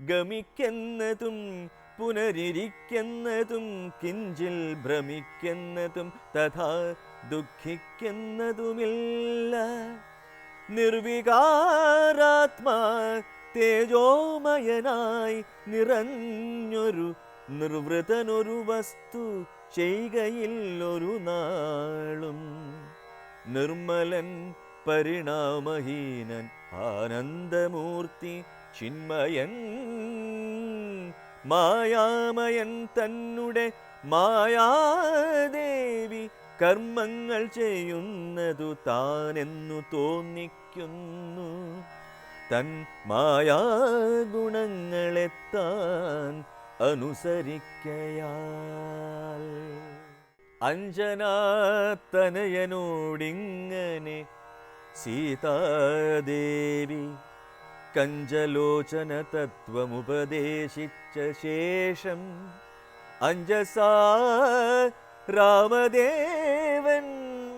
ഗമിക്കുന്നതും പുനരിരിക്കുന്നതും കിഞ്ചിൽ ഭ്രമിക്കുന്നതും തഥാ ദുഃഖിക്കുന്നതുമില്ല. നിർവികാരാത്മാ തേജോമയനായി നിറഞ്ഞൊരു നിർവൃതനൊരു വസ്തു ചെയ്കയില്ലൊരു നാളും. നിർമ്മലൻ പരിണാമഹീനൻ ആനന്ദമൂർത്തി ചിന്മയൻ മായാമയൻ തന്നെ മായാദേവി കർമ്മങ്ങൾ ചെയ്യുന്നതു താനെന്നു തോന്നിക്കുന്നു. തൻ മായാഗുണങ്ങളെ താൻ അനുസരിക്കയാൽ. അഞ്ജനാതനയനോടിങ്ങനെ സീതാദേവി കഞ്ചലോചന തത്വമുപദേശിച്ച ശേഷം അഞ്ജസാ രാമദേവൻ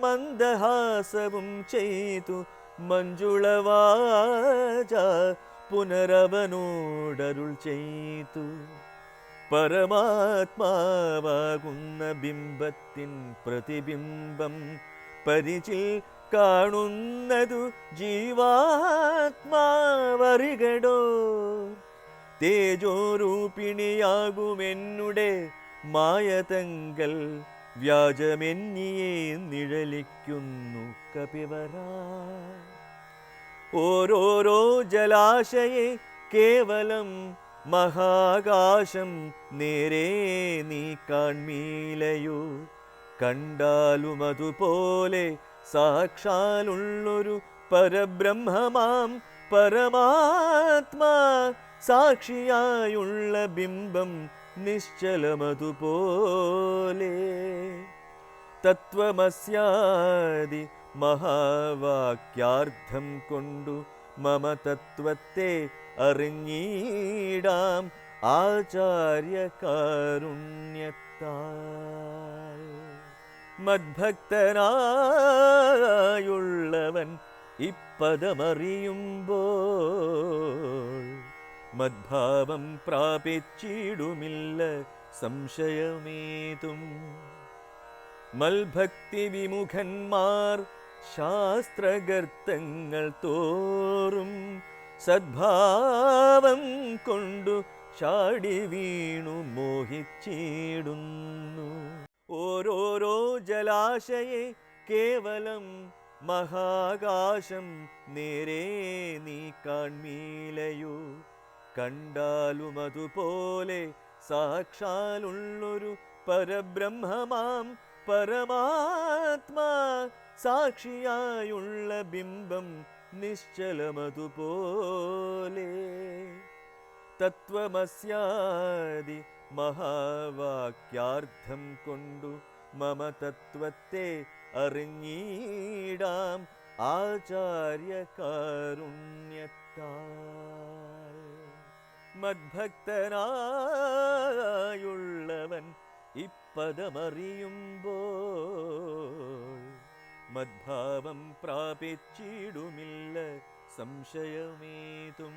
മന്ദഹാസവും ചെയ്തു മഞ്ജുളവാച പുനരവനോടരുൾ ചെയ്തു. പരമാത്മാവാകുന്ന ബിംബത്തിൻ പ്രതിബിംബം പരിചിൽ കാണുന്നതു ജീവാത്മാവറികടോ. തേജോരൂപിണിയാകുമെന്നുടെ മായതങ്കൽ വ്യാജമെന്നിയെ നിഴലിക്കുന്നു കപിവര. ഓരോരോ ജലാശയെ കേവലം മഹാകാശം നേരെ നീ കാൺമീലയോ. കണ്ടാലും അതുപോലെ സാക്ഷാലുള്ളൊരു പരബ്രഹ്മമാം പരമാത്മാ സാക്ഷിയായുള്ള ബിംബം നിശ്ചലമതുപോലെ. തത്വമസ്യാദി മഹാവാക്യാർത്ഥം കൊണ്ടു മമ തത്വത്തെ അറിഞ്ഞീടാം ആചാര്യകാരുണ്യത്താൽ. മദ്ഭക്തനായുള്ളവൻ ഇപ്പദമറിയുമ്പോൾ മദ്ഭാവം പ്രാപിച്ചിടുമില്ല സംശയമേതും. മൽഭക്തി വിമുഖന്മാർ ശാസ്ത്രഗർത്തങ്ങൾ തോറും സദ്ഭാവം കൊണ്ടു ചാടി വീണു മോഹിച്ചിടുന്നു. ഓരോരോ ജലാശയെ കേവലം മഹാകാശം നേരെ നീ കാൺമീലയോ. കണ്ടാലും അതുപോലെ സാക്ഷാലുള്ളൊരു പരബ്രഹ്മമാം പരമാത്മാ സാക്ഷിയായുള്ള ബിംബം നിശ്ചലമതുപോലെ. തത്വമസ്യാദി മഹാവാക്യാർത്ഥം കൊണ്ടു മമ തത്വത്തെ അറിഞ്ഞീടാം ആചാര്യകാരുണ്യത്താൽ. മദ്ഭക്തനായുള്ളവൻ ഇപ്പദമറിയുമ്പോൾ മദ്ഭാവം പ്രാപിച്ചിടുമില്ല സംശയമേതും.